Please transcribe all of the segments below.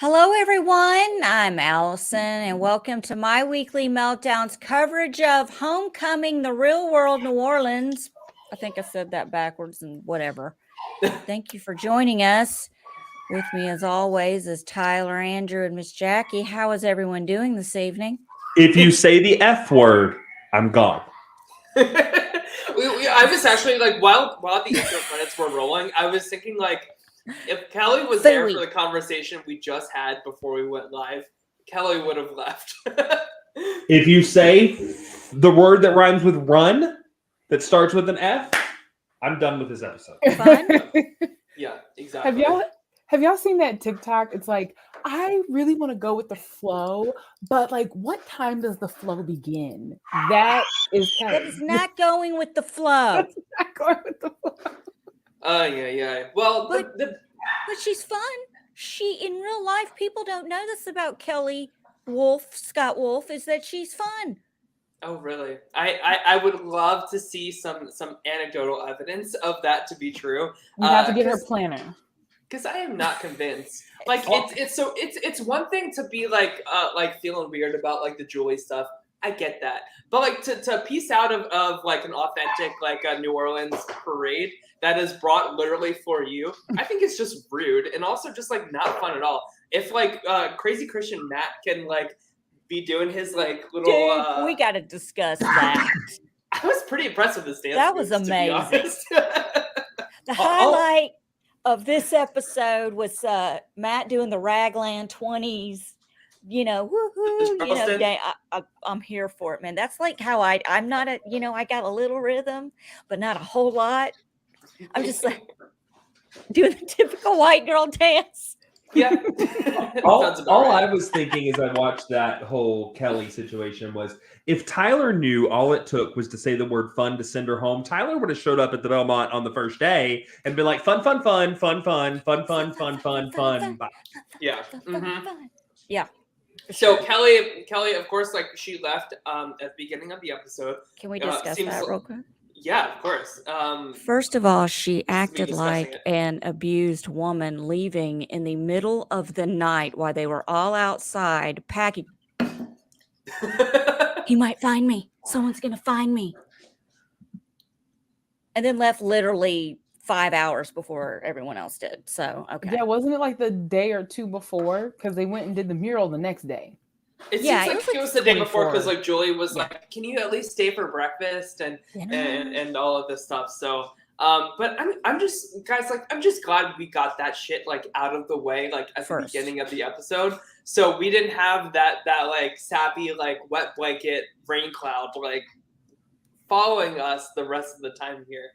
Hello, everyone. I'm Allison, and welcome to my weekly Meltdowns coverage of Homecoming, the Real World New Orleans. I think I said that backwards and whatever. Thank you for joining us. With me, as always, is Tyler, Andrew, and Miss Jackie. How is everyone doing this evening? If you say the F word, I'm gone. I was actually like, while the intro credits were rolling, I was thinking like, if Kelly was there for the conversation we just had before we went live, Kelly would have left. If you say the word that rhymes with run, that starts with an F, I'm done with this episode. Fun? Yeah, exactly. Have y'all seen that TikTok? It's like, I really want to go with the flow, but like, what time does the flow begin? That is not going with the flow. That's not going with the flow. Yeah. Well, but she's fun. She, in real life, people don't know this about Kelly Scott Wolf, is that she's fun. Oh, really? I would love to see some anecdotal evidence of that to be true. You have to get her planner. Because I am not convinced. Like it's one thing to be like feeling weird about like the Julie stuff. I get that, but like to piece out of like an authentic like a New Orleans parade that is brought literally for you, I think it's just rude and also just like not fun at all. If like Crazy Christian Matt can like be doing his like little, dude, we got to discuss that. I was pretty impressed with this dance. That was amazing. The highlight of this episode was Matt doing the Ragland 20s, woohoo, I'm here for it, man. That's like how I'm not I got a little rhythm, but not a whole lot. I'm just like doing the typical white girl dance. Yeah. all I was thinking as I watched that whole Kelly situation was, if Tyler knew all it took was to say the word fun to send her home, Tyler would have showed up at the Belmont on the first day and been like, fun. Yeah. Yeah. So Kelly, of course, like she left at the beginning of the episode. Can we discuss that real quick? Yeah, of course. First of all, she acted like an abused woman leaving in the middle of the night while they were all outside packing. He might find me. Someone's going to find me. And then left literally 5 hours before everyone else did. So, okay. Yeah, wasn't it like the day or two before? Because they went and did the mural the next day. It seems like it was the day before because like Julie was like, "Can you at least stay for breakfast and all of this stuff?" So, but I'm just guys like I'm just glad we got that shit like out of the way like at the beginning of the episode, so we didn't have that like sappy like wet blanket rain cloud like following us the rest of the time here.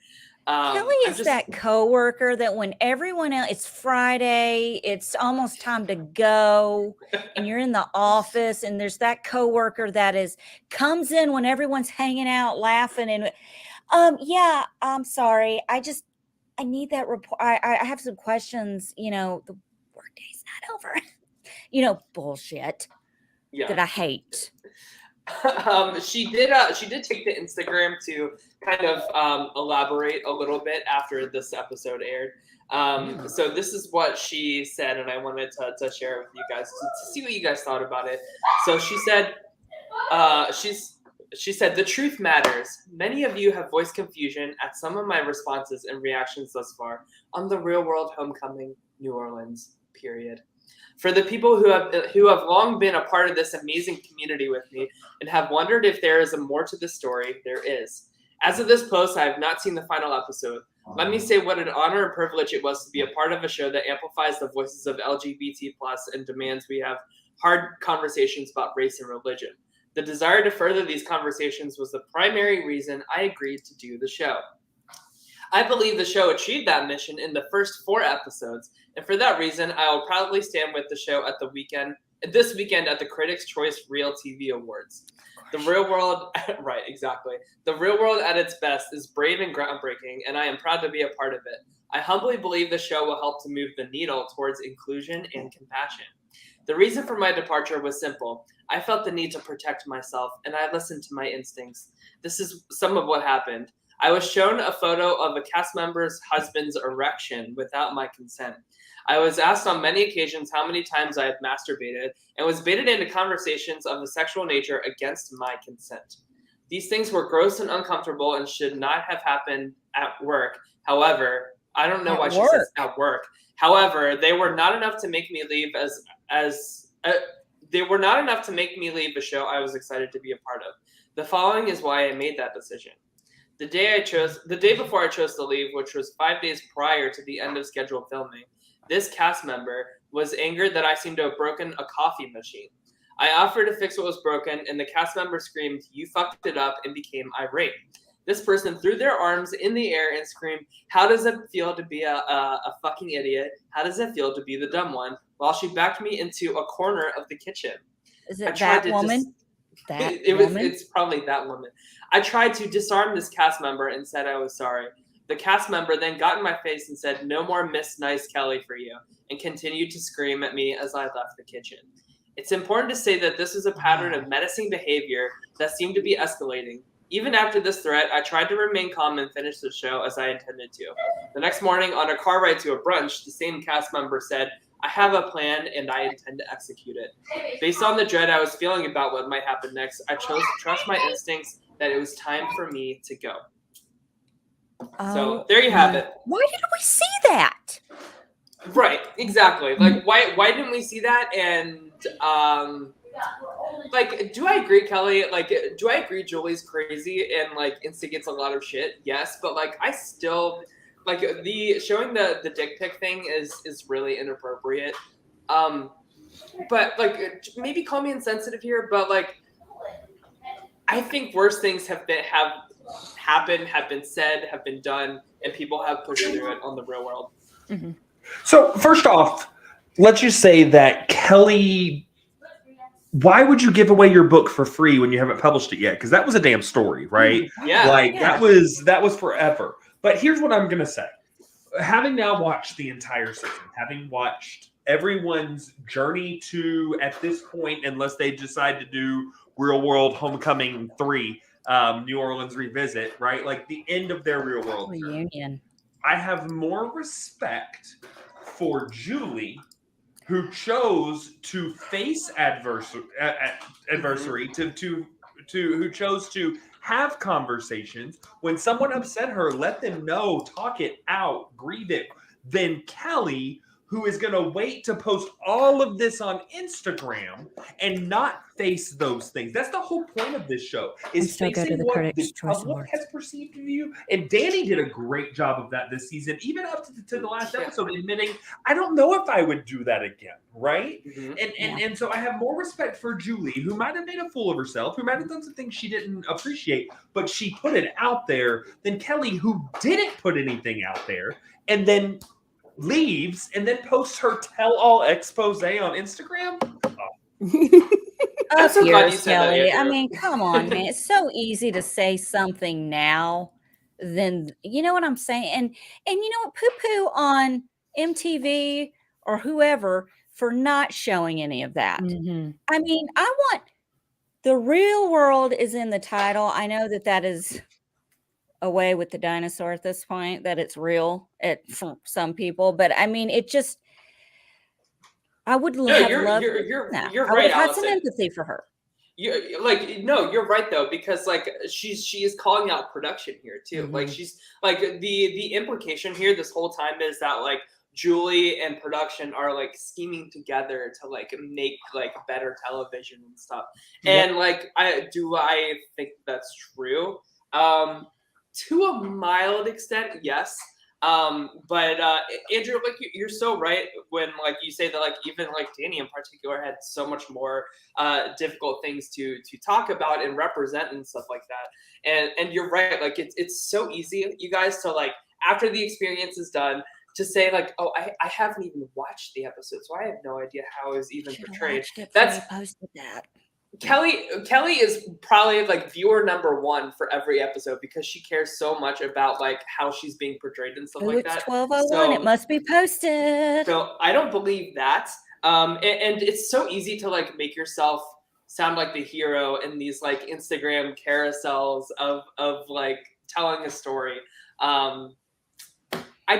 Kelly is that coworker that when everyone else, it's Friday, it's almost time to go, and you're in the office, and there's that coworker that comes in when everyone's hanging out, laughing, and yeah, I'm sorry, I need that report. I have some questions. The workday's not over. Bullshit. Yeah. That I hate. She did take to Instagram to kind of elaborate a little bit after this episode aired. So this is what she said, and I wanted to share it with you guys to see what you guys thought about it. So she said, she said, "The truth matters. Many of you have voiced confusion at some of my responses and reactions thus far on the Real World Homecoming New Orleans period. For the people who have long been a part of this amazing community with me and have wondered if there is a more to this story, there is. As of this post, I have not seen the final episode. Let me say what an honor and privilege it was to be a part of a show that amplifies the voices of LGBT+ and demands we have hard conversations about race and religion. The desire to further these conversations was the primary reason I agreed to do the show. I believe the show achieved that mission in the first 4 episodes, and for that reason, I will proudly stand with the show this weekend at the Critics' Choice Real TV Awards. The Real World, right, exactly. The Real World at its best is brave and groundbreaking, and I am proud to be a part of it. I humbly believe the show will help to move the needle towards inclusion and compassion. The reason for my departure was simple. I felt the need to protect myself, and I listened to my instincts. This is some of what happened. I was shown a photo of a cast member's husband's erection without my consent. I was asked on many occasions how many times I had masturbated and was baited into conversations of a sexual nature against my consent. These things were gross and uncomfortable and should not have happened at work. However, I don't know why she says at work. However, they were not enough to make me leave they were not enough to make me leave a show I was excited to be a part of. The following is why I made that decision. The day before I chose to leave, which was 5 days prior to the end of scheduled filming, this cast member was angered that I seemed to have broken a coffee machine. I offered to fix what was broken, and the cast member screamed, "You fucked it up," and became irate. This person threw their arms in the air and screamed, "How does it feel to be a fucking idiot? How does it feel to be the dumb one?" While she backed me into a corner of the kitchen. Is it that woman? It's probably that woman. I tried to disarm this cast member and said I was sorry. The cast member then got in my face and said, "No more Miss Nice Kelly for you," and continued to scream at me as I left the kitchen. It's important to say that this was a pattern of menacing behavior that seemed to be escalating. Even after this threat, I tried to remain calm and finish the show as I intended to. The next morning, on a car ride to a brunch, the same cast member said, "I have a plan and I intend to execute it." Based on the dread I was feeling about what might happen next, I chose to trust my instincts that it was time for me to go. So there you have it. Why didn't we see that? Right, exactly. Like, why didn't we see that? And like, do I agree, Kelly? Like, do I agree Julie's crazy and like instigates a lot of shit? Yes, but like, I still like the showing the dick pic thing is really inappropriate. But like, maybe call me insensitive here, but like, I think worse things have happened, have been said, have been done, and people have pushed through it on the real world. Mm-hmm. So first off, let's just say that Kelly, why would you give away your book for free when you haven't published it yet? Because that was a damn story, right? Yeah. Like that was forever. But here's what I'm gonna say. Having now watched the entire season, having watched everyone's journey to, at this point, unless they decide to do Real World Homecoming 3, New Orleans Revisit, right? Like the end of their Real World reunion. I have more respect for Julie, who chose to face adversary, who chose to have conversations. When someone upset her, let them know, talk it out, grieve it. Then Kelly, who is going to wait to post all of this on Instagram and not face those things. That's the whole point of this show, is facing what the public has perceived of you. And Danny did a great job of that this season, even up to the last episode, admitting, I don't know if I would do that again, right? Mm-hmm. And so I have more respect for Julie, who might have made a fool of herself, who might have done some things she didn't appreciate, but she put it out there, than Kelly, who didn't put anything out there, and then leaves and then posts her tell-all expose on Instagram. I'm so glad you said Kelly. that, I mean, come on, man. It's so easy to say something now than, you know what I'm saying? And you know what? Poo-poo on MTV or whoever for not showing any of that. Mm-hmm. I mean, I want the real world is in the title. I know that is away with the dinosaur at this point, that it's real for some people, but I mean, it just, I would have loved you're I right, would have had Allison. some empathy for her. You're right though, because like she is calling out production here too. Mm-hmm. Like she's like the implication here this whole time is that like Julie and production are like scheming together to like make like better television and stuff. And like I think that's true. To a mild extent, yes. But Andrew, like you're so right when like you say that like even like Danny in particular had so much more difficult things to talk about and represent and stuff like that. And you're right, like it's so easy, you guys, to like after the experience is done to say like, oh, I haven't even watched the episode, so I have no idea how it was even portrayed. That's posted that. Kelly is probably like viewer number 1 for every episode because she cares so much about like how she's being portrayed and stuff like that. It's 12:01. It must be posted. So I don't believe that. And it's so easy to like make yourself sound like the hero in these like Instagram carousels of like telling a story. I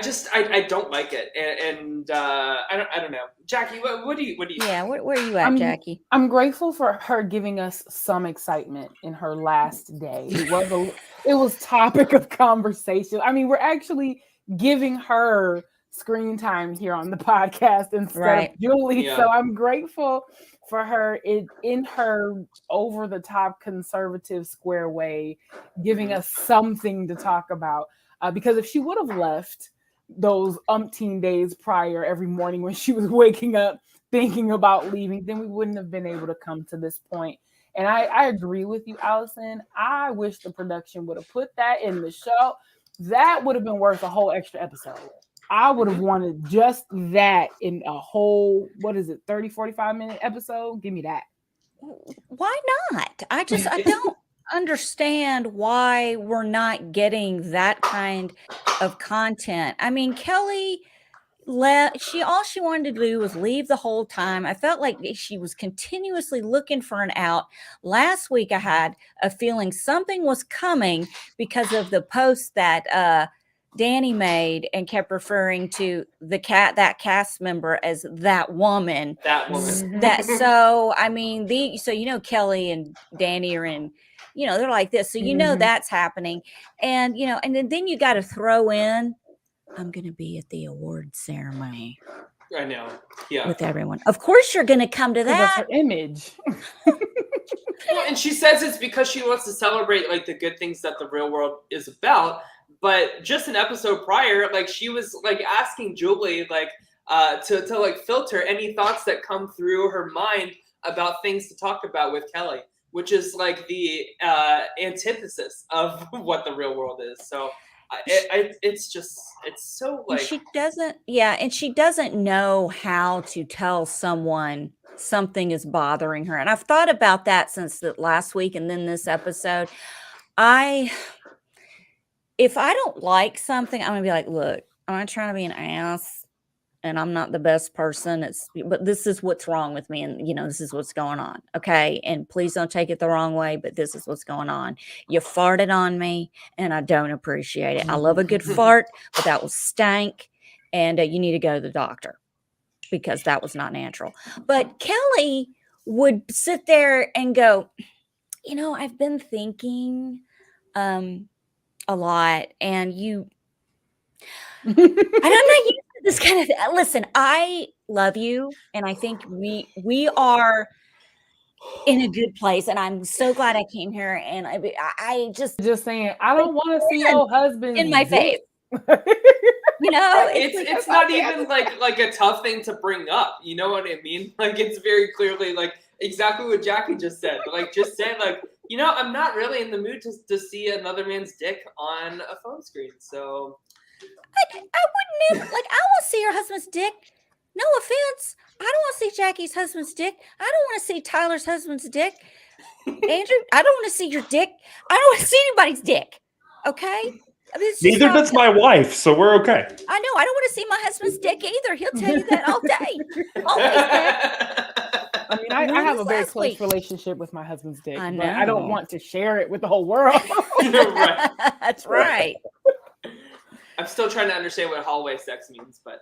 don't like it, and I don't know. Jackie, what do you? Yeah, where are you at, Jackie? I'm grateful for her giving us some excitement in her last day. It was topic of conversation. I mean, we're actually giving her screen time here on the podcast instead of Julie. Yeah. So I'm grateful for her in her over the top conservative square way, giving us something to talk about. Because if she would have left those umpteen days prior every morning when she was waking up thinking about leaving, then we wouldn't have been able to come to this point. And I agree with you, Allison. I wish the production would have put that in the show. That would have been worth a whole extra episode. I would have wanted just that in a whole, 30, 45-minute episode? Give me that. Why not? I don't understand why we're not getting that kind of content. I mean, Kelly all she wanted to do was leave the whole time. I felt like she was continuously looking for an out. Last week I had a feeling something was coming because of the post that Danny made and kept referring to that cast member as that woman. So I mean, Kelly and Danny are in, they're like this. So that's happening. And and then you got to throw in, I'm going to be at the award ceremony. I know. Yeah. With everyone. Of course you're going to come to that. That's her image. Well, and she says it's because she wants to celebrate like the good things that the real world is about. But just an episode prior, like she was like asking Julie like to like filter any thoughts that come through her mind about things to talk about with Kelly, which is like the antithesis of what the real world is. So it's so like she doesn't know how to tell someone something is bothering her. And I've thought about that since the last week and then this episode. If I don't like something, I'm gonna be like, look, I'm not trying to be an ass and I'm not the best person. But this is what's wrong with me. And this is what's going on. Okay. And please don't take it the wrong way, but this is what's going on. You farted on me and I don't appreciate it. I love a good fart, but that was stank. And you need to go to the doctor because that was not natural. But Kelly would sit there and go, I've been thinking a lot and I'm not used to this kind of listen, I love you and I think we are in a good place and I'm so glad I came here and I just saying I don't want to see your husband in my face. It's not even like a tough thing to bring up. You know what I mean? Like it's very clearly like exactly what Jackie just said. Like just saying like, I'm not really in the mood to see another man's dick on a phone screen. So I wouldn't I want to see your husband's dick. No offense. I don't want to see Jackie's husband's dick. I don't want to see Tyler's husband's dick. Andrew, I don't want to see your dick. I don't want to see anybody's dick. Okay? Neither does my wife, so we're okay. I know. I don't want to see my husband's dick either. He'll tell you that all day. I mean, I have a very close relationship with my husband's dick, but I don't want to share it with the whole world. Right. That's right. I'm still trying to understand what hallway sex means, but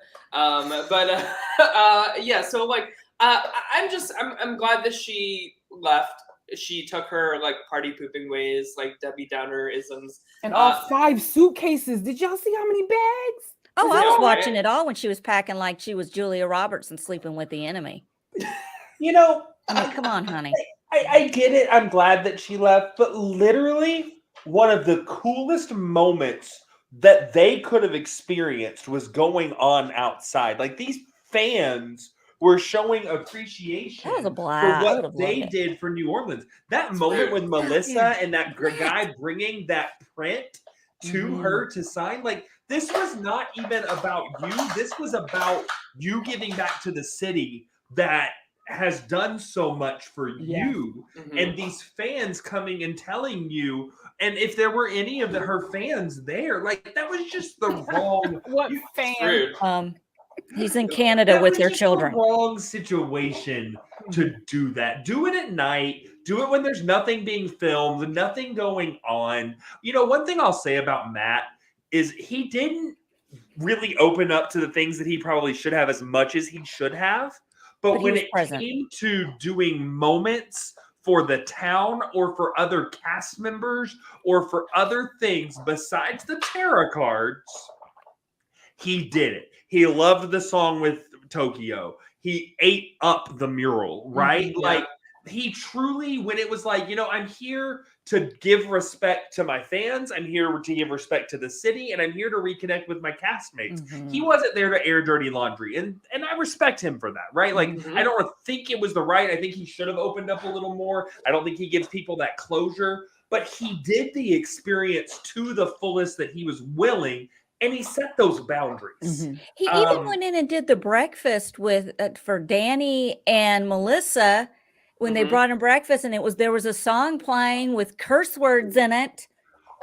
yeah. So like, I'm glad that she left. She took her like party pooping ways, like Debbie Downer isms, and all 5 suitcases. Did y'all see how many bags? Oh, I was watching it all when she was packing like she was Julia Roberts and sleeping with the enemy. Come on, honey. I get it. I'm glad that she left, but literally one of the coolest moments that they could have experienced was going on outside. Like these fans were showing appreciation for what they did for New Orleans. That moment when Melissa and that guy bringing that print to her to sign, like this was not even about you. This was about you giving back to the city that has done so much for you. And these fans coming and telling you, and if there were any of her fans there, like that was just the wrong fan. He's in Canada with their children. The wrong situation to do that. Do it at night. Do it when there's nothing being filmed, nothing going on. You know, one thing I'll say about Matt is he didn't really open up to the things that he probably should have as much as he should have. But when it came to doing moments for the town or for other cast members or for other things besides the tarot cards, he did it. He loved the song with Tokyo. He ate up the mural, right? Mm-hmm. Like, he truly, when it was like, you know, I'm here to give respect to my fans, I'm here to give respect to the city, and I'm here to reconnect with my castmates. Mm-hmm. He wasn't there to air dirty laundry, and I respect him for that, right? Like, I don't think it was the right. I think he should have opened up a little more. I don't think he gives people that closure, but he did the experience to the fullest that he was willing. And he set those boundaries. He even went in and did the breakfast with for Danny and Melissa when they brought him breakfast, and there was a song playing with curse words in it.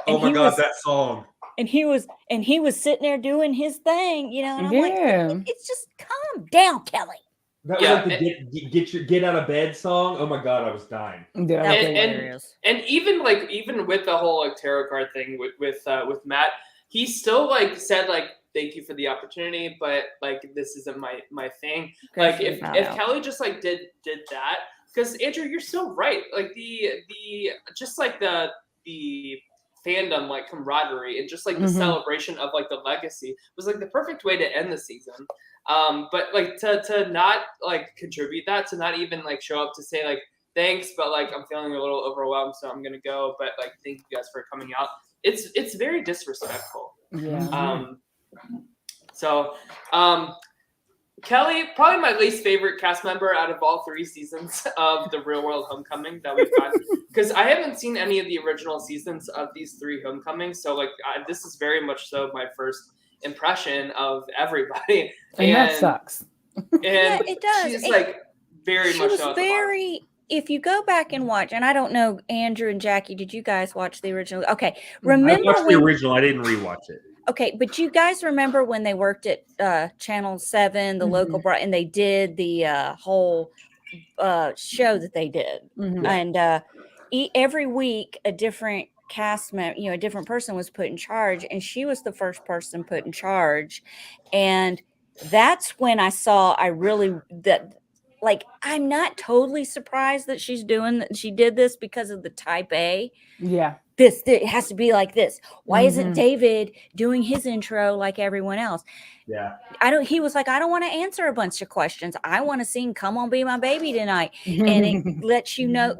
Oh my God, that song! And he was sitting there doing his thing, you know. And I'm like, it's just calm down, Kelly. That was like the get out of bed song. Oh my God, I was dying. Yeah, and even with the whole like tarot card thing with Matt. He still like said like thank you for the opportunity, but like this isn't my thing. Like if Kelly just like did that, because Andrew, you're so right. Like the just like the fandom like camaraderie and just like the celebration of like the legacy was like the perfect way to end the season. But like to not like contribute that, to not even like show up to say like thanks, but like I'm feeling a little overwhelmed, so I'm gonna go. But like thank you guys for coming out. It's very disrespectful. Yeah. Kelly, probably my least favorite cast member out of all 3 seasons of The Real World Homecoming that we've got, because I haven't seen any of the original seasons of these 3 Homecomings. So like this is very much so my first impression of everybody, and that sucks. And yeah, it does. She's like very she much was so very. If you go back and watch, and I don't know, Andrew and Jackie, did you guys watch the original? Okay, remember I watched the original. I didn't rewatch it. Okay, but you guys remember when they worked at Channel 7, the local, and they did the whole show that they did, and every week a different cast member, a different person was put in charge, and she was the first person put in charge, and that's when like, I'm not totally surprised that she did this because of the type A. Yeah. It has to be like this. Why isn't David doing his intro like everyone else? Yeah. He was like, I don't want to answer a bunch of questions. I want to sing Come On Be My Baby tonight. And it lets you know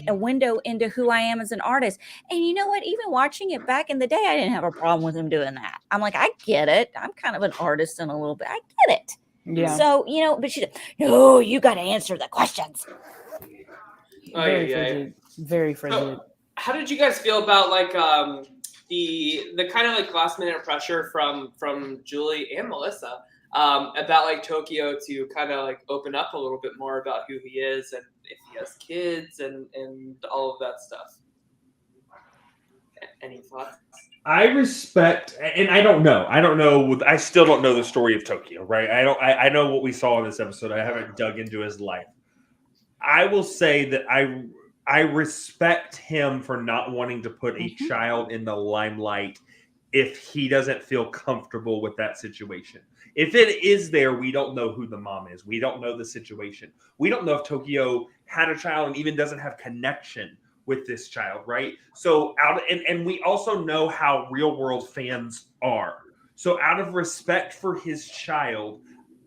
a window into who I am as an artist. And you know what? Even watching it back in the day, I didn't have a problem with him doing that. I'm like, I get it. I'm kind of an artist in a little bit. I get it. Yeah. So, but she said, no, you got to answer the questions. Very frigid. So, how did you guys feel about like the kind of like last minute pressure from Julie and Melissa about like Tokyo to kind of like open up a little bit more about who he is and if he has kids and all of that stuff? Any thoughts? I respect, and I don't know. I still don't know the story of Tokyo, right? I know what we saw in this episode. I haven't dug into his life. I will say that I respect him for not wanting to put a child in the limelight if he doesn't feel comfortable with that situation. If it is there, we don't know who the mom is. We don't know the situation. We don't know if Tokyo had a child and even doesn't have connection with this child, right? So and we also know how real world fans are. So out of respect for his child,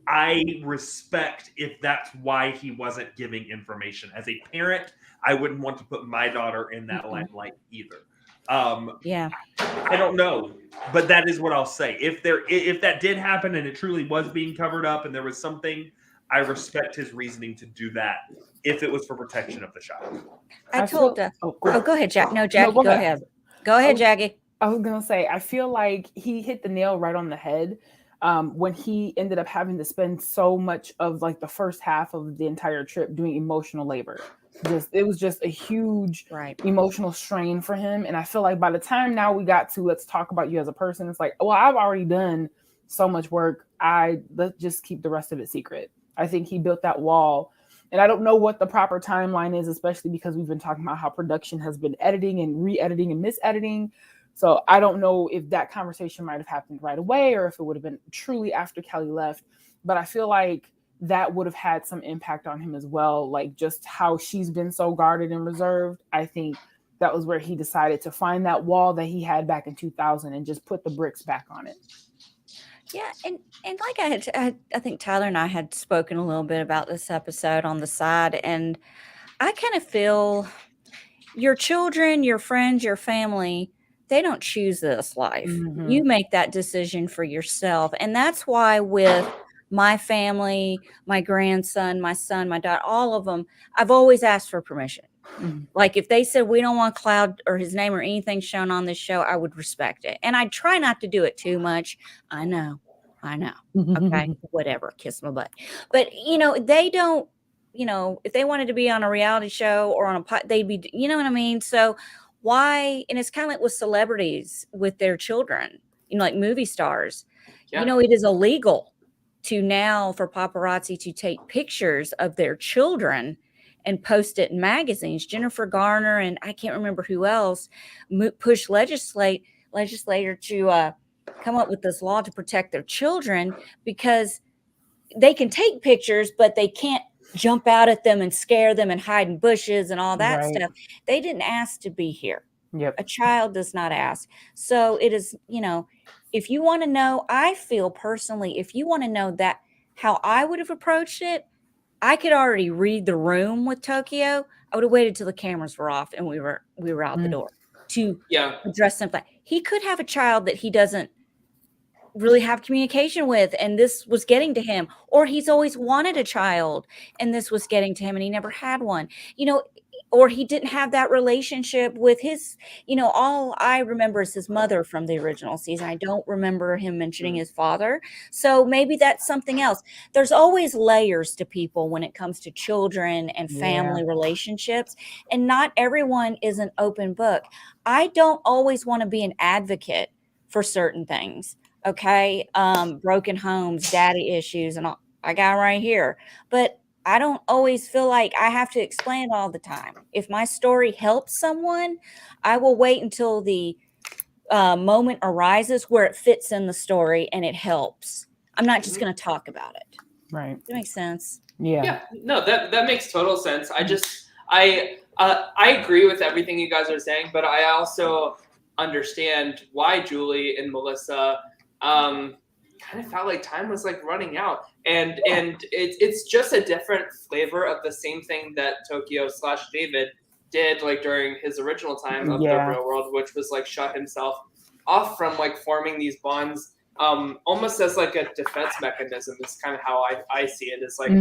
I respect if that's why he wasn't giving information. As a parent, I wouldn't want to put my daughter in that limelight either. I don't know, but that is what I'll say. If that did happen and it truly was being covered up and there was something, I respect his reasoning to do that if it was for protection of the child. Go ahead, Jack. No, Jackie, go ahead. Go ahead, Jackie. I was going to say, I feel like he hit the nail right on the head when he ended up having to spend so much of like the first half of the entire trip doing emotional labor. It was just a huge emotional strain for him. And I feel like by the time now we got to let's talk about you as a person, it's like, well, I've already done so much work. Let's just keep the rest of it secret. I think he built that wall And I don't know what the proper timeline is, especially because we've been talking about how production has been editing and re-editing and mis-editing. So I don't know if that conversation might have happened right away or if it would have been truly after Kelly left. But I feel like that would have had some impact on him as well. Like just how she's been so guarded and reserved. I think that was where he decided to find that wall that he had back in 2000 and just put the bricks back on it. Yeah, and like I think Tyler and I had spoken a little bit about this episode on the side, and I kind of feel your children, your friends, your family, they don't choose this life. Mhm. You make that decision for yourself, and that's why with my family, my grandson, my son, my daughter, all of them, I've always asked for permission. Mhm. Like if they said we don't want Cloud or his name or anything shown on this show, I would respect it. And I try not to do it too much. I know. Okay. Whatever. Kiss my butt. But they don't, if they wanted to be on a reality show or on they'd be, you know what I mean? So why? And it's kind of like with celebrities with their children, like movie stars, Yeah. it is illegal for paparazzi to take pictures of their children and post it in magazines. Jennifer Garner and I can't remember who else pushed legislator to come up with this law to protect their children because they can take pictures, but they can't jump out at them and scare them and hide in bushes and all that Right. stuff. They didn't ask to be here. Yep. A child does not ask. So it is, if you want to know, I feel personally, if you want to know that how I would have approached it, I could already read the room with Tokyo. I would have waited till the cameras were off and we were out the door to address something. He could have a child that he doesn't really have communication with, and this was getting to him, or he's always wanted a child and this was getting to him and he never had one, or he didn't have that relationship with his, all I remember is his mother from the original season. I don't remember him mentioning his father. So maybe that's something else. There's always layers to people when it comes to children and family relationships, and not everyone is an open book. I don't always want to be an advocate for certain things. Okay. Broken homes, daddy issues, and all, I got right here, but I don't always feel like I have to explain it all the time. If my story helps someone, I will wait until the moment arises where it fits in the story and it helps. I'm not just going to talk about it. Right. That makes sense. Yeah. No, that makes total sense. I agree with everything you guys are saying, but I also understand why Julie and Melissa kind of felt like time was like running out, and it's just a different flavor of the same thing that Tokyo/David did like during his original time of the real world, which was like shut himself off from like forming these bonds almost as like a defense mechanism. Is kind of how I see it. It's like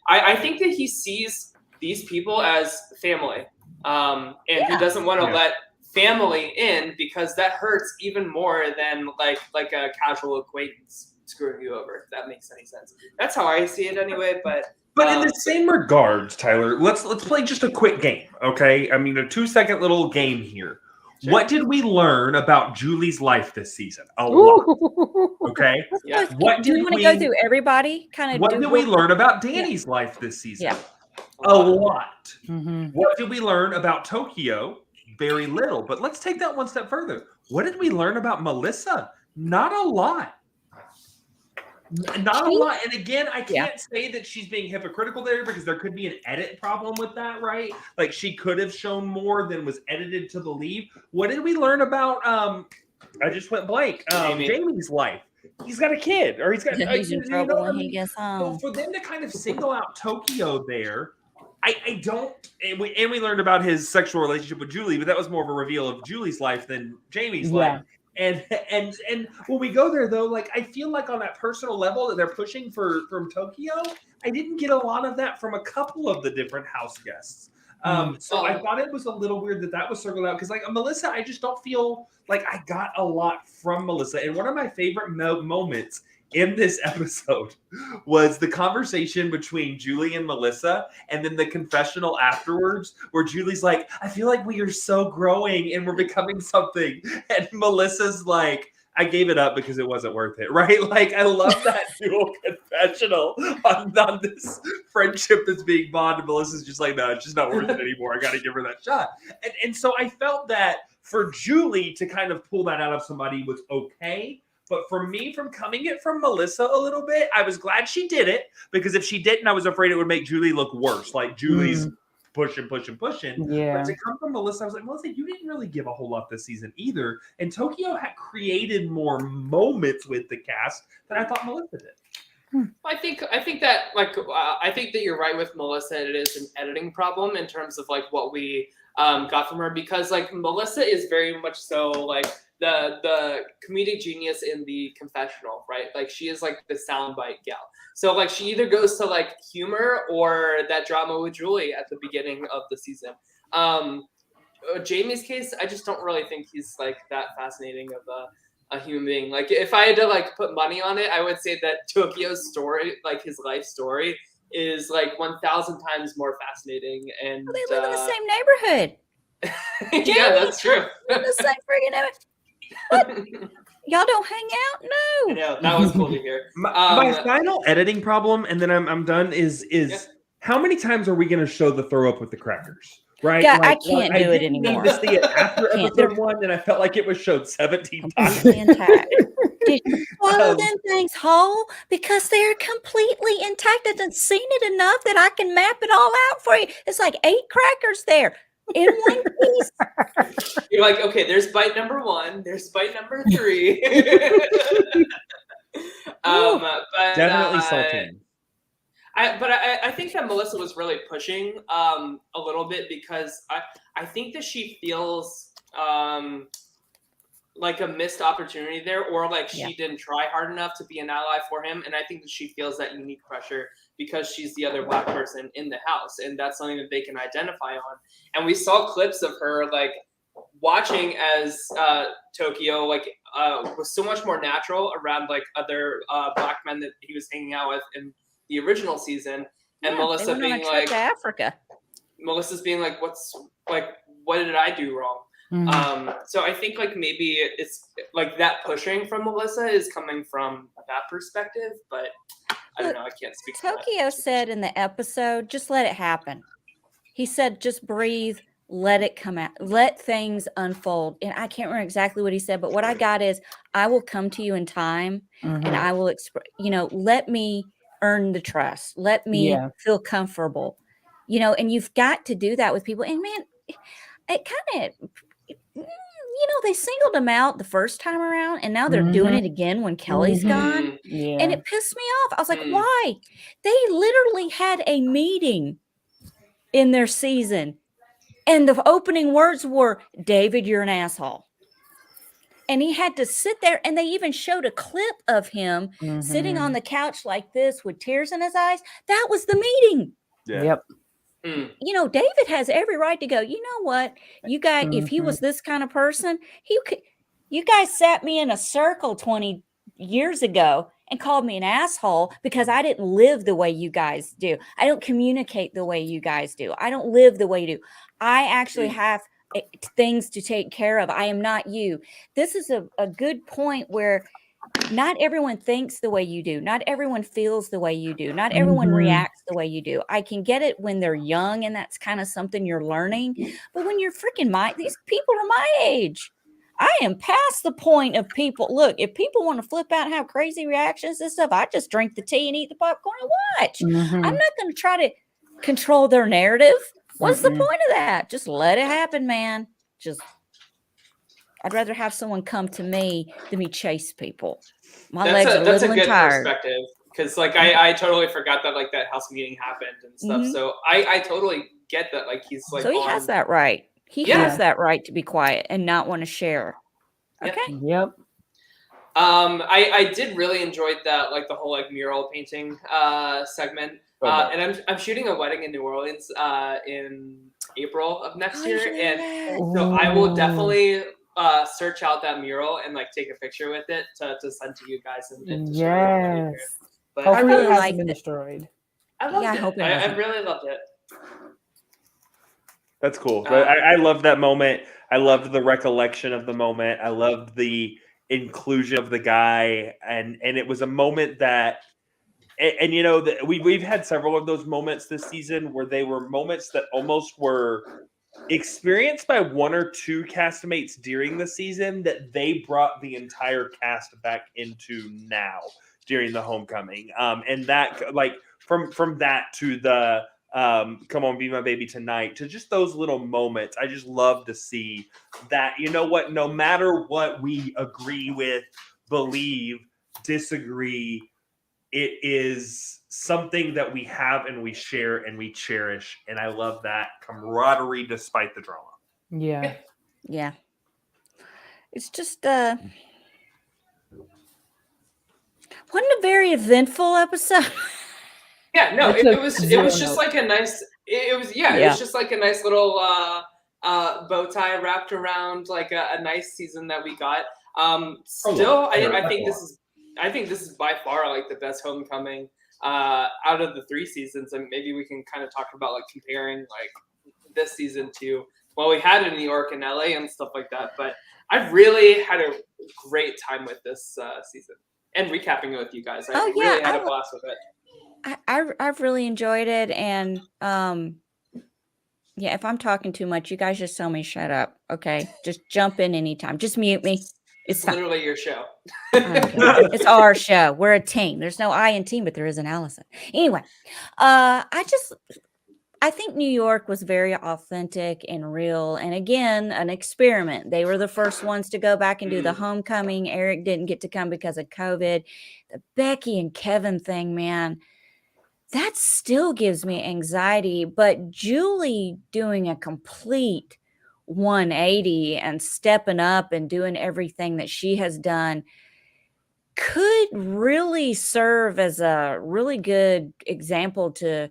I think that he sees these people as family, and he doesn't want to let family in because that hurts even more than like a casual acquaintance screwing you over, if that makes any sense. That's how I see it anyway. But in the same regards, Tyler, let's play just a quick game, okay? I mean, a 2-second little game here. Sure. What did we learn about Julie's life this season? A lot. Okay. Yeah. Do you want to go through everybody? What did we learn about Danny's life this season? Yeah. A lot. What did we learn about Tokyo? Very little. But let's take that one step further. What did we learn about Melissa? Not a lot. Not a lot. And again, I can't say that she's being hypocritical there because there could be an edit problem with that, right? Like she could have shown more than was edited to believe. What did we learn about I just went blank. Jamie's life. He's got a kid, or he's in trouble when he gets home. So for them to kind of single out Tokyo there, I don't, and we learned about his sexual relationship with Julie, but that was more of a reveal of Julie's life than Jamie's life. And when we go there though, like I feel like on that personal level that they're pushing from Tokyo, I didn't get a lot of that from a couple of the different house guests. So I thought it was a little weird that was circled out because like Melissa, I just don't feel like I got a lot from Melissa. And one of my favorite moments in this episode was the conversation between Julie and Melissa, and then the confessional afterwards where Julie's like, I feel like we are so growing and we're becoming something. And Melissa's like, I gave it up because it wasn't worth it, right? Like, I love that dual confession. professional on this friendship that's being bonded. Melissa's just like, no, it's just not worth it anymore. I got to give her that shot. And so I felt that for Julie to kind of pull that out of somebody was okay. But for me, from coming it from Melissa a little bit, I was glad she did it, because if she didn't, I was afraid it would make Julie look worse. Like Julie's pushing. Yeah. But to come from Melissa, I was like, Melissa, you didn't really give a whole lot this season either. And Tokyo had created more moments with the cast than I thought Melissa did. I think that I think that you're right with Melissa. It is an editing problem in terms of like what we got from her, because like Melissa is very much so like the comedic genius in the confessional, right? Like she is like the soundbite gal. So like she either goes to like humor or that drama with Julie at the beginning of the season. Jamie's case, I just don't really think he's like that fascinating of a human being. Like if I had to like put money on it, I would say that Tokyo's story, like his life story, is like 1,000 times more fascinaling. And Well, they live in the same neighborhood. yeah, that's true. In the same friggin' neighborhood. What? Y'all don't hang out? I No. know, that was cool to hear. My final editing problem, and then I'm done, is how many times are we going to show the throw up with the crackers? Right? God, I can't do it didn't anymore. Need to see it after Can't. episode 1, and I felt like it was showed 17 times. Intact. Did you swallow them things whole? Because they're completely intact. I've seen it enough that I can map it all out for you. It's like 8 crackers there in one piece. You're like, okay, there's bite number 1, there's bite number 3. But, Definitely saltine. I think that Melissa was really pushing a little bit, because I think that she feels like a missed opportunity there, or like she didn't try hard enough to be an ally for him. And I think that she feels that unique pressure because she's the other Black person in the house, and that's something that they can identify on. And we saw clips of her like watching as Tokyo like was so much more natural around like other Black men that he was hanging out with in the original season, and Melissa being like, to Africa. Melissa's being like, what did I do wrong? So I think like maybe it's like that pushing from Melissa is coming from that perspective, but I don't know. I can't speak. Tokyo said in the episode, just let it happen. He said, just breathe, let it come out, let things unfold. And I can't remember exactly what he said, but what I got is, I will come to you in time, and I will let me earn the trust. Let me feel comfortable, and you've got to do that with people. And man, it kind of, they singled him out the first time around, and now they're doing it again when Kelly's gone. Yeah. And it pissed me off. I was like, why? They literally had a meeting in their season, and the opening words were, David, you're an asshole. And he had to sit there, and they even showed a clip of him sitting on the couch like this with tears in his eyes. That was the meeting. Yeah. Yep. David has every right to go, you know what? You guys, if he was this kind of person, you guys sat me in a circle 20 years ago and called me an asshole because I didn't live the way you guys do. I don't communicate the way you guys do. I don't live the way you do. I actually have things to take care of. I am not you. This is a good point where not everyone thinks the way you do. Not everyone feels the way you do. Not everyone reacts the way you do. I can get it when they're young, and that's kind of something you're learning. But when you're freaking these people are my age. I am past the point of people. Look, if people want to flip out and have crazy reactions and stuff, I just drink the tea and eat the popcorn and watch. I'm not going to try to control their narrative. What's the point of that? Just let it happen, man. I'd rather have someone come to me than me chase people. Legs are that's a little and good tired. perspective, because like I totally forgot that like that house meeting happened and stuff. So I totally get that. Like he's like, so he has that right. He has that right to be quiet and not want to share. Okay. Yep. I did really enjoy that, like the whole like mural painting segment. And I'm shooting a wedding in New Orleans in April of next year, and so I will definitely search out that mural and like take a picture with it to send to you guys and to share with you. But I really liked hasn't been it. destroyed. I loved I it. hope it I hasn't. really loved it. That's cool. I love that moment. I loved the recollection of the moment. I loved the inclusion of the guy, and it was a moment that And you know that we've had several of those moments this season where they were moments that almost were experienced by one or two castmates during the season that they brought the entire cast back into now during the homecoming. And that like from that to the come on be my baby tonight to just those little moments. I just love to see that, you know what, no matter what we agree with, believe, disagree, it is something that we have and we share and we cherish. And I love that camaraderie despite the drama. Yeah. Yeah. It's just wasn't a very eventful episode. Yeah, no, It it took was zero just notes. like a nice it was just like a nice little bow tie wrapped around like a nice season that we got. Still I think this is by far like the best homecoming out of the 3 seasons, and maybe we can kind of talk about like comparing like this season to well, we had in New York and LA and stuff like that, but I've really had a great time with this season and recapping it with you guys. I really had a blast with it. I've really enjoyed it, and yeah, if I'm talking too much, you guys just tell me shut up. Okay, just jump in anytime. Just mute me. It's literally your show. It's our show. We're a team. There's no I in team, but there is an Allison. Anyway, I think New York was very authentic and real. And again, an experiment. They were the first ones to go back and do the homecoming. Eric didn't get to come because of COVID. The Becky and Kevin thing, man, that still gives me anxiety. But Julie doing a complete 180 and stepping up and doing everything that she has done could really serve as a really good example to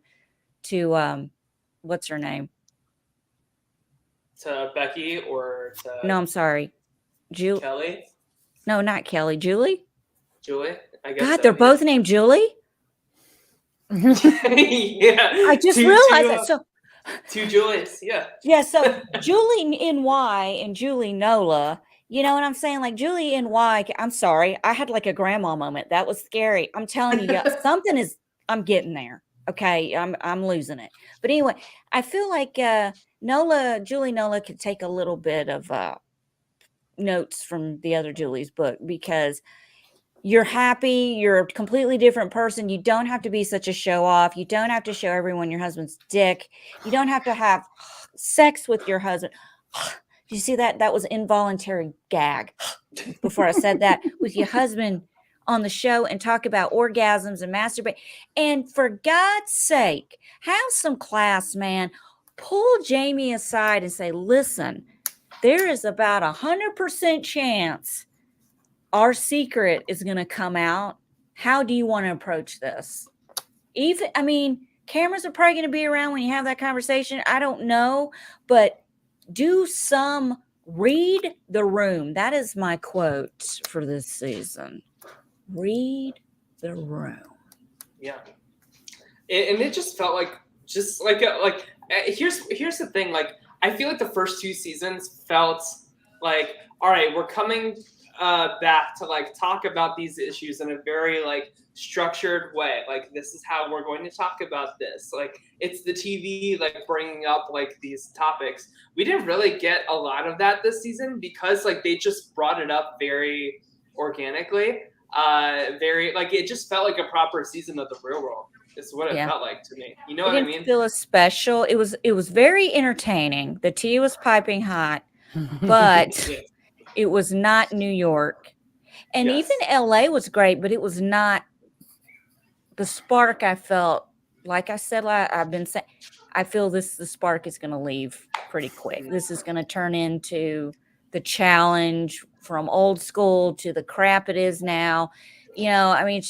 what's her name? To Becky or to No, I'm sorry. Kelly? No, not Kelly. Julie? Julie? I guess God, so, they're yeah. both named Julie? Yeah. I just realized that. So 2 Julies, yeah. yeah, so Julie NY and Julie Nola, you know what I'm saying? Like Julie NY, I'm sorry. I had like a grandma moment. That was scary. I'm telling you, I'm getting there. Okay, I'm losing it. But anyway, I feel like Julie Nola could take a little bit of notes from the other Julie's book, because you're happy, you're a completely different person. You don't have to be such a show off. You don't have to show everyone your husband's dick. You don't have to have sex with your husband. Do you see that? That was involuntary gag before I said that. With your husband on the show and talk about orgasms and masturbate. And for God's sake, have some class, man. Pull Jamie aside and say, listen, there is about 100% chance our secret is going to come out. How do you want to approach this? Cameras are probably going to be around when you have that conversation. I don't know, but read the room. That is my quote for this season. Read the room. Yeah. And it just felt like here's the thing. Like, I feel like the first 2 seasons felt like, all right, we're coming back to like talk about these issues in a very like structured way. Like, this is how we're going to talk about this. Like, it's the TV like bringing up like these topics. We didn't really get a lot of that this season because like they just brought it up very organically. Very like it just felt like a proper season of The Real World. Is what it felt like to me. You know what I mean? Feel a special. It was very entertaining. The tea was piping hot, but it was not New York. And even LA was great, but it was not the spark I felt. Like I said, I've been saying, I feel the spark is going to leave pretty quick. This is going to turn into the challenge from old school to the crap it is now. You know, I mean, it's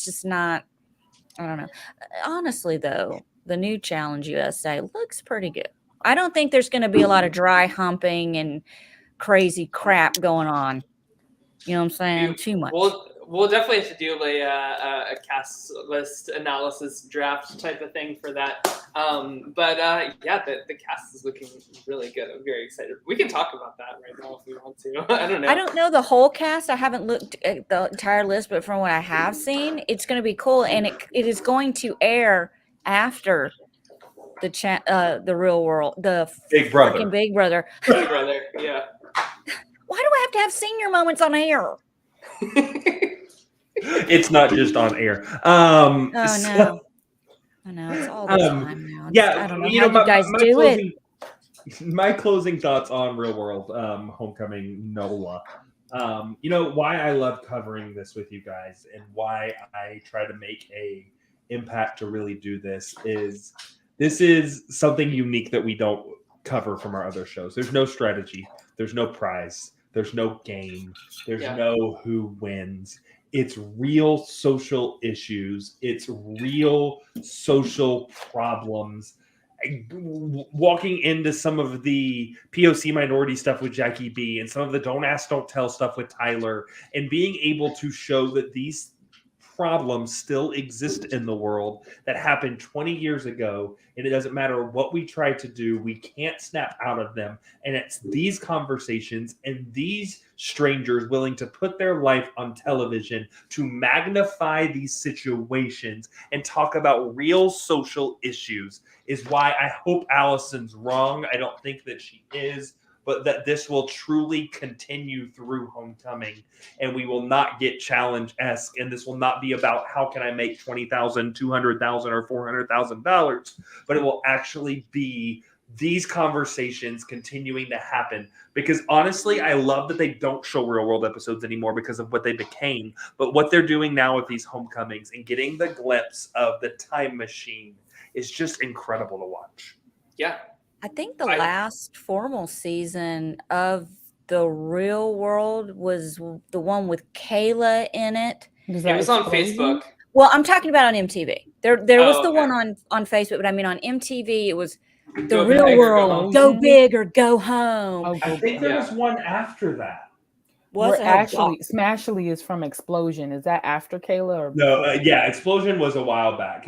just not, I don't know. Honestly, though, the new Challenge USA looks pretty good. I don't think there's going to be a lot of dry humping and crazy crap going on. You know what I'm saying? Too much. we'll definitely have to do a cast list analysis draft type of thing for that. But yeah, the cast is looking really good. I'm very excited. We can talk about that right now if we want to. I don't know. I don't know the whole cast. I haven't looked at the entire list, but from what I have seen, it's going to be cool, and it is going to air after the Real World, the Big Brother. freaking Big Brother. Big Brother, yeah. Why do I have to have senior moments on air? It's not just on air. Oh no. I know it's all the time now. I don't know how you guys do it. My closing thoughts on Real World Homecoming NOLA. Why I love covering this with you guys and why I try to make a impact to really do this is something unique that we don't cover from our other shows. There's no strategy. There's no prize. There's no game. There's no who wins. It's real social issues. It's real social problems. Walking into some of the POC minority stuff with Jackie B and some of the don't ask, don't tell stuff with Tyler, and being able to show that these problems still exist in the world that happened 20 years ago, and it doesn't matter what we try to do, we can't snap out of them. And it's these conversations and these strangers willing to put their life on television to magnify these situations and talk about real social issues is why I hope Allison's wrong. I don't think that she is, but that this will truly continue through Homecoming, and we will not get challenge-esque, and this will not be about how can I make $20,000, $200,000, or $400,000, but it will actually be these conversations continuing to happen. Because honestly, I love that they don't show Real World episodes anymore because of what they became, but what they're doing now with these Homecomings and getting the glimpse of the time machine is just incredible to watch. Yeah. I think the last formal season of the Real World was the one with Kayla in it. It was on Facebook. Well, I'm talking about on MTV. There was the one on Facebook, but I mean on MTV it was the Real World, Go Big or Go Home. I think there was one after that. Smashly is from Explosion. Is that after Kayla or no? Explosion was a while back.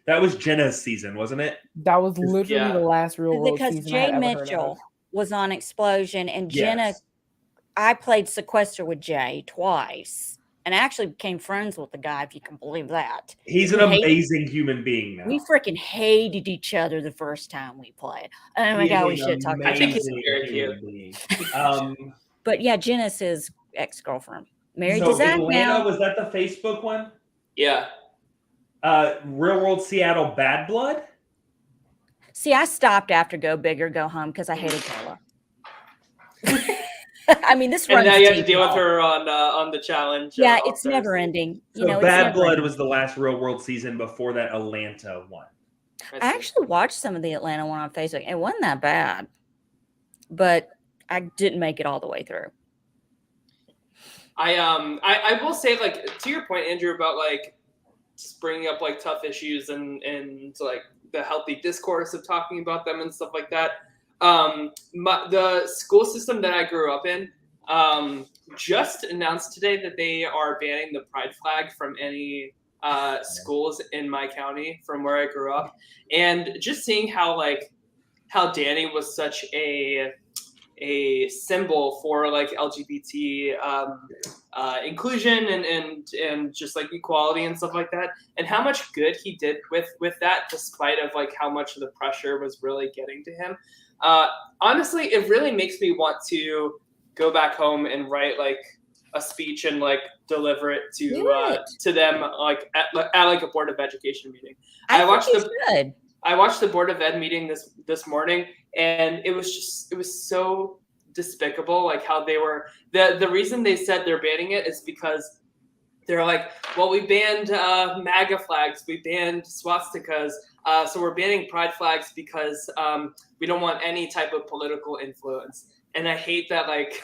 That was Jenna's season, wasn't it? That was literally the last Real World because season. Jay Mitchell was on Explosion, and Jenna. I played sequester with Jay twice, and I actually became friends with the guy, if you can believe that. He's an amazing human being now. We freaking hated each other the first time we played. Oh my God, we should talk about I think he's very cute. But yeah, Jenna's his ex-girlfriend. Married to Zach now. Was that the Facebook one? Yeah. Real World Seattle Bad Blood? See, I stopped after Go Big or Go Home because I hated Kayla. I mean, this and now you have to deal with her on the challenge. Yeah, it's never ending. So Bad Blood was the last Real World season before that Atlanta one. I actually watched some of the Atlanta one on Facebook. It wasn't that bad, but I didn't make it all the way through. I will say, like, to your point, Andrew, about like just bringing up like tough issues and like the healthy discourse of talking about them and stuff like that. The school system that I grew up in just announced today that they are banning the pride flag from any schools in my county from where I grew up. And just seeing how Danny was such a symbol for like LGBT inclusion and just like equality and stuff like that, and how much good he did with that, despite of like how much of the pressure was really getting to him. Honestly, it really makes me want to go back home and write like a speech and like deliver it to them like at like a Board of Education meeting. I watched the Board of Ed meeting this morning, and it was so despicable, like how they were the reason they said they're banning it is because they're like, well, we banned MAGA flags, we banned swastikas, so we're banning pride flags because we don't want any type of political influence. And I hate that, like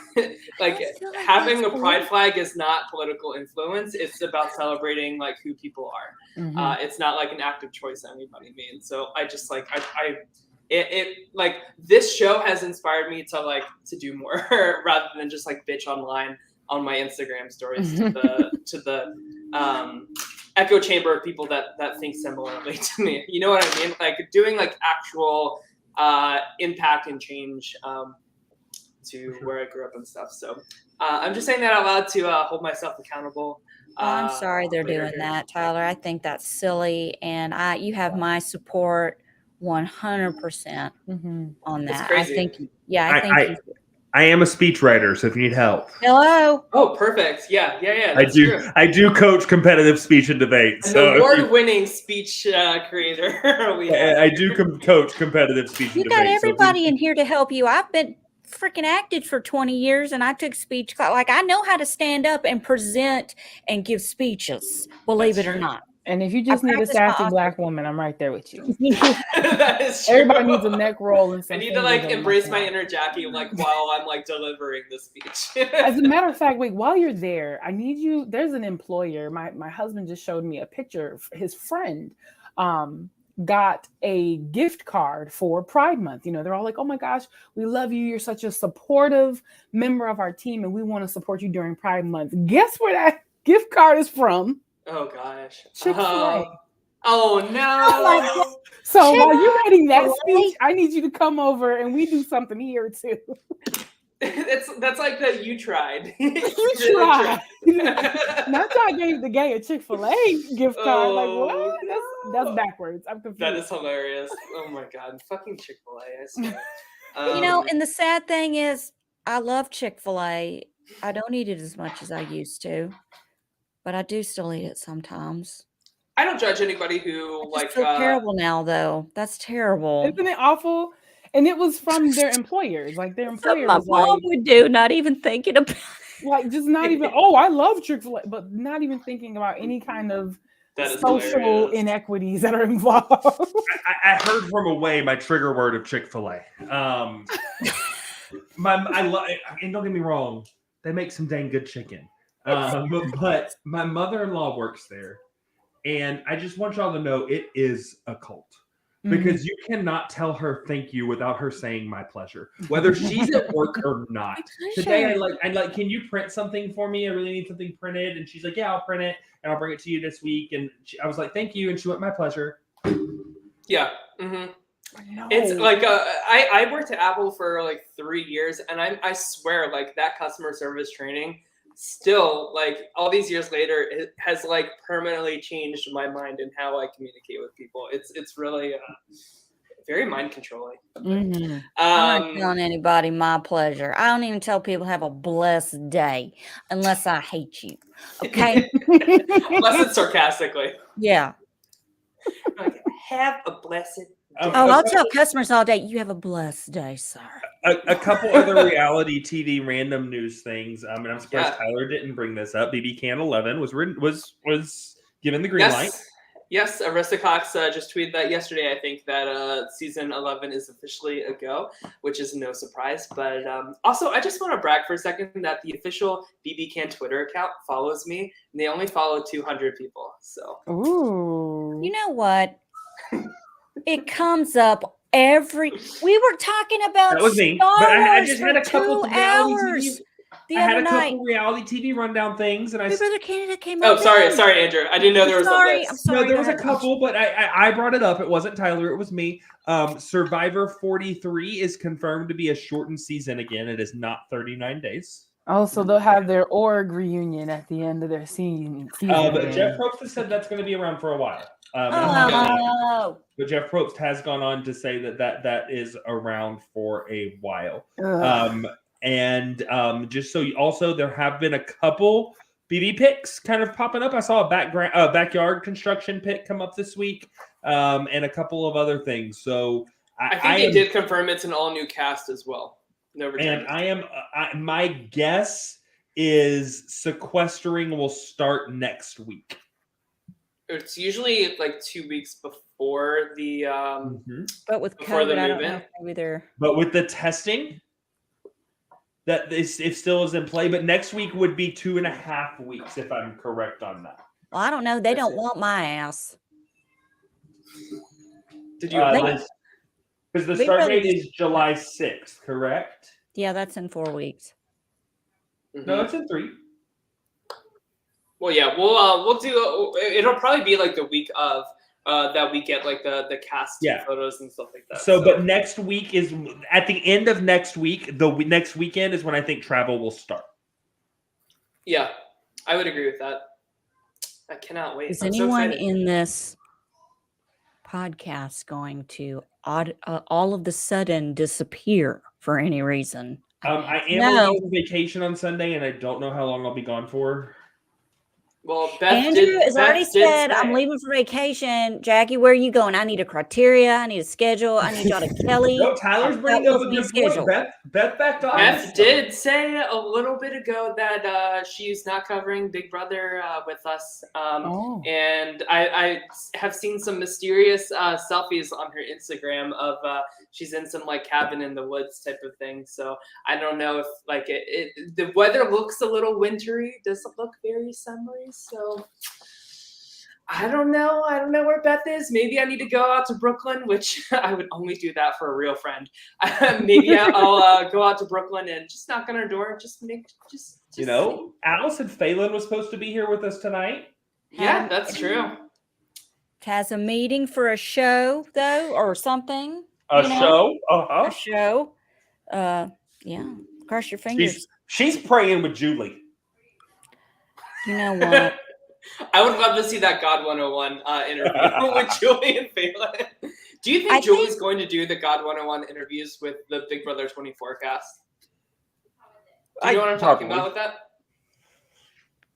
having a pride flag is not political influence. It's about celebrating like who people are. Mm-hmm. It's not like an active choice anybody made. So I just like it like this show has inspired me to do more rather than just like bitch online on my Instagram stories to the echo chamber of people that think similarly to me. You know what I mean? Like doing like actual impact and change to where I grew up and stuff. So I'm just saying that out loud to hold myself accountable. Well, I'm sorry they're doing that, Tyler. I think that's silly, and you have my support 100% on that. It's crazy. I think, I am a speechwriter, so if you need help. Hello. Oh, perfect. Yeah. That's true. I do coach competitive speech and debate. An So award-winning speech creator. I do coach competitive speech and You debate. got everybody in here to help you. I've been freaking acted for 20 years, and I took speech class. Like, I know how to stand up and present and give speeches, believe it or not. And if you just need a sassy Black woman, I'm right there with you. That is true. Everybody needs a neck roll and some I need to like embrace my inner Jackie like while I'm like delivering the speech. As a matter of fact, wait, while you're there, I need you. There's an employer. My husband just showed me a picture. His friend got a gift card for Pride Month. You know, they're all like, "Oh my gosh, we love you. You're such a supportive member of our team, and we want to support you during Pride Month." Guess where that gift card is from? Oh gosh. Chick-fil-A. Oh no. So while you're writing that speech, I need you to come over and we do something here too. That's like the you tried. You tried. Not that I gave the gay a Chick-fil-A gift card. Like what? That's backwards. I'm confused. That is hilarious. Oh my god. Fucking Chick-fil-A, I swear. You know, and the sad thing is I love Chick-fil-A. I don't eat it as much as I used to, but I do still eat it sometimes. I don't judge anybody who like feel terrible now though. That's terrible. Isn't it awful? And it was from their employers. Like their employers my mom would do, not even thinking about like just not even, oh, I love Chick-fil-A, but not even thinking about any kind of social inequities that are involved. I heard from away my trigger word of Chick-fil-A. And don't get me wrong, they make some dang good chicken. But my mother-in-law works there, and I just want y'all to know it is a cult. Because you cannot tell her thank you without her saying my pleasure, whether she's at work or not. Today, I like, can you print something for me? I really need something printed. And she's like, yeah, I'll print it and I'll bring it to you this week. And I was like, thank you. And she went, my pleasure. Yeah. It's like I worked at Apple for like 3 years, and I swear like that customer service training still, like all these years later, it has like permanently changed my mind and how I communicate with people. It's really very mind controlling. I'm not telling anybody my pleasure. I don't even tell people have a blessed day unless I hate you. Okay. Unless it's sarcastically. Yeah. Like, have a blessed day. I'll tell customers all day, you have a blessed day, sir. A couple other reality TV random news things. And I'm surprised Tyler didn't bring this up. BB Can 11 was given the green light. Yes, Aristocox just tweeted that yesterday. I think that season 11 is officially a go, which is no surprise. But also, I just want to brag for a second that the official BB Can Twitter account follows me, and they only follow 200 people. So, ooh, you know what? It comes up we were talking about that was me, Star but I Wars just for had a couple 2 hours. I had a couple reality TV rundown things, and Big Brother Canada came out. Oh, sorry, Andrew. I didn't know there was a list. I'm sorry. No, there was a couple, but I brought it up. It wasn't Tyler. It was me. Survivor 43 is confirmed to be a shortened season again. It is not 39 days. Oh, so they'll have their org reunion at the end of their season. But Jeff Probst has said that's going to be around for a while. But Jeff Probst has gone on to say that is around for a while. Just so also there have been a couple BB picks kind of popping up. I saw a backyard construction pick come up this week, and a couple of other things. So I think they did confirm it's an all new cast as well. No return. And my guess is sequestering will start next week. It's usually like 2 weeks before the but with COVID, I don't know maybe they're. But with the testing, that it still is in play. But next week would be 2.5 weeks, if I'm correct on that. Well, I don't know. They don't want my ass. Did you? Because the start date is July 6th, correct? Yeah, that's in 4 weeks. No, it's in 3. Well, yeah, we'll do. It'll probably be like the week of that we get like the cast photos and stuff like that. So, but next week is at the end of next week. The next weekend is when I think travel will start. Yeah, I would agree with that. I cannot wait. Is I'm anyone so in this podcast going to all of the sudden disappear for any reason? I am on vacation on Sunday, and I don't know how long I'll be gone for. Well, Beth Andrew has already said, I'm say. leaving for vacation. Jackie, where are you going? I need a criteria. I need a schedule. I need y'all to Kelly. No, Tyler's bringing up a good point. Beth backed off. Beth did say a little bit ago that she's not covering Big Brother with us. And I have seen some mysterious selfies on her Instagram of she's in some like cabin in the woods type of thing. So I don't know if like the weather looks a little wintry. Does it look very summery? So I don't know. I don't know where Beth is. Maybe I need to go out to Brooklyn, which I would only do that for a real friend. Maybe I'll go out to Brooklyn and just knock on her door. Just you know, Alice and Phelan was supposed to be here with us tonight. Yeah, that's true. Has a meeting for a show though, or something. A show. A show. Yeah. Cross your fingers. She's praying with Julie. You know what? I would love to see that God 101 interview with Julie and Phelan. Do you think Julie's going to do the God 101 interviews with the Big Brother 24 cast? Do you know what I'm talking about with that?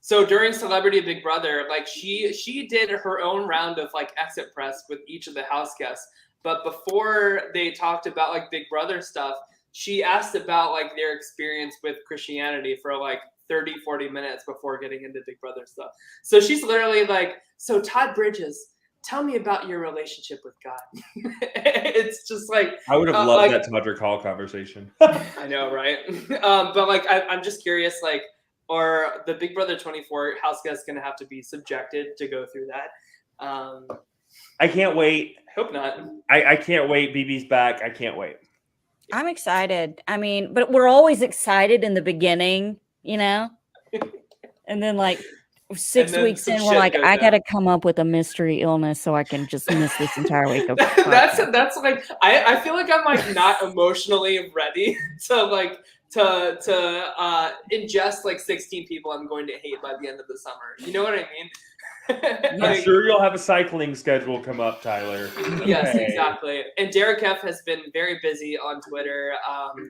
So during Celebrity Big Brother, like she did her own round of like exit press with each of the house guests. But before they talked about like Big Brother stuff, she asked about like their experience with Christianity for like 30, 40 minutes before getting into Big Brother stuff. So she's literally like, so Todd Bridges, tell me about your relationship with God. It's just like, I would have loved that Todrick Hall conversation. I know, right? But like, I'm just curious, like, are the Big Brother 24 house guests going to have to be subjected to go through that? I can't wait. Hope not. I can't wait. BB's back. I can't wait. I'm excited. I mean, but we're always excited in the beginning, you know? And then like 6 weeks in, we're like, I got to come up with a mystery illness so I can just miss this entire week of that's like, I feel like I'm like not emotionally ready to like, to ingest like 16 people I'm going to hate by the end of the summer. You know what I mean? I'm sure you'll have a cycling schedule come up, Tyler. Yes, exactly. And Derek F has been very busy on Twitter,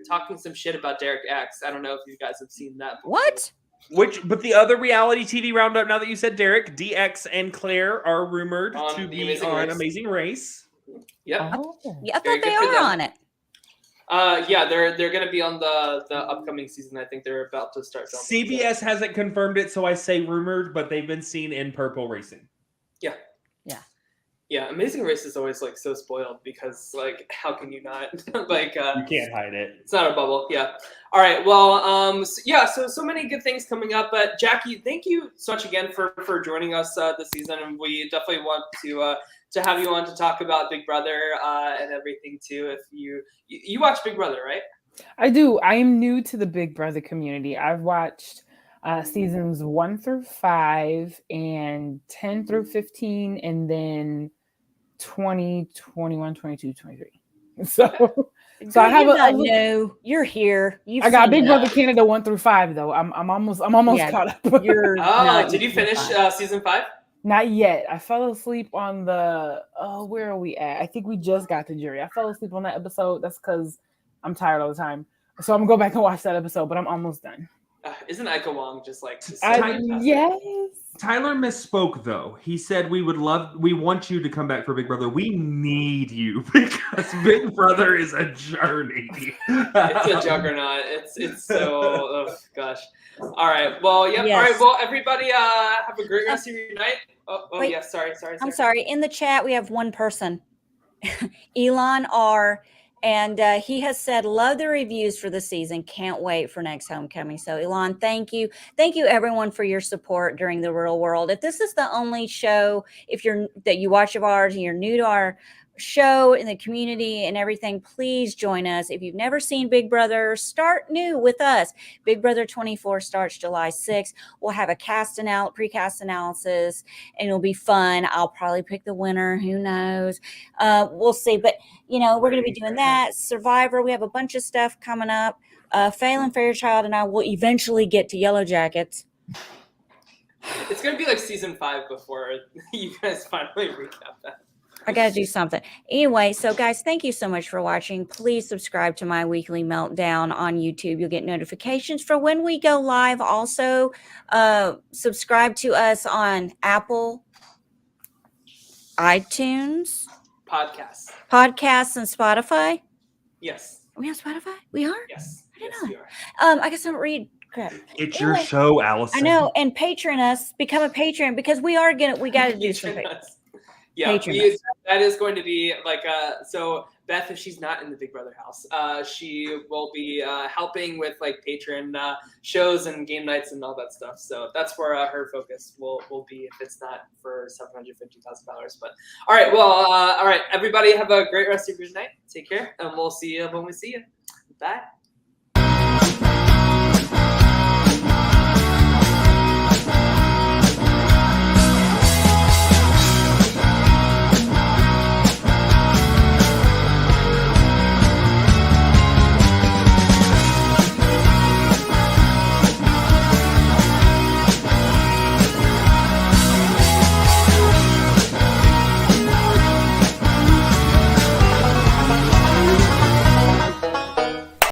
talking some shit about Derek X. I don't know if you guys have seen that before. What? But the other reality TV roundup, now that you said Derek, DX and Claire are rumored to be on Amazing Race. Yep. Oh, yeah, I thought they are on it. Yeah, they're going to be on the upcoming season. I think they're about to start filming. CBS hasn't confirmed it, so I say rumored, but they've been seen in Purple racing. Yeah. Yeah, Amazing Race is always like so spoiled because like how can you not like you can't hide it. It's not a bubble. Yeah. All right. Well, so many good things coming up. But Jackie, thank you so much again for joining us this season, and we definitely want to have you on to talk about Big Brother and everything too. If you watch Big Brother, right? I do. I am new to the Big Brother community. I've watched seasons 1 through 5 and 10 through 15, and then 20, 21, 22, 23. So I have no, you're here. I got Big Brother Canada 1 through 5 though. I'm almost caught up. Did you finish season 5? Not yet. I fell asleep on where are we at? I think we just got to jury. I fell asleep on that episode. That's because I'm tired all the time. So I'm gonna go back and watch that episode, but I'm almost done. Isn't Ika Wong just like yes? Tyler misspoke though. He said we want you to come back for Big Brother. We need you because Big Brother is a journey. It's a juggernaut. It's so oh gosh. All right. Well, yeah. Yes. All right. Well, everybody, have a great rest of your night. Wait, yeah. Sorry. I'm sorry. In the chat, we have one person, Elon R. And he has said, love the reviews for the season. Can't wait for next homecoming. So, Elon, thank you. Thank you, everyone, for your support during the real world. If this is the only show, that you watch of ours and you're new to our show in the community and everything, please join us. If you've never seen Big Brother, start new with us. Big Brother 24 starts July 6th. We'll have a precast analysis, and it'll be fun. I'll probably pick the winner. Who knows? We'll see. But, we're going to be doing that. Survivor, we have a bunch of stuff coming up. Phelan Fairchild and I will eventually get to Yellow Jackets. It's going to be like season 5 before you guys finally recap that. I got to do something. Anyway, so guys, thank you so much for watching. Please subscribe to my weekly meltdown on YouTube. You'll get notifications for when we go live. Also, subscribe to us on Apple, iTunes, Podcasts, and Spotify. Yes. Are we on Spotify? We are? Yes. I didn't Yes, know. we are. I guess I don't read crap. It's your show, Allison. I know. And patron us. Become a patron because we got to do some Yeah, that is going to be like so Beth, if she's not in the Big Brother house, she will be helping with like patron shows and game nights and all that stuff. So that's where her focus will be if it's not for $750,000. But all right, well, all right, everybody have a great rest of your night. Take care, and we'll see you when we see you. Bye.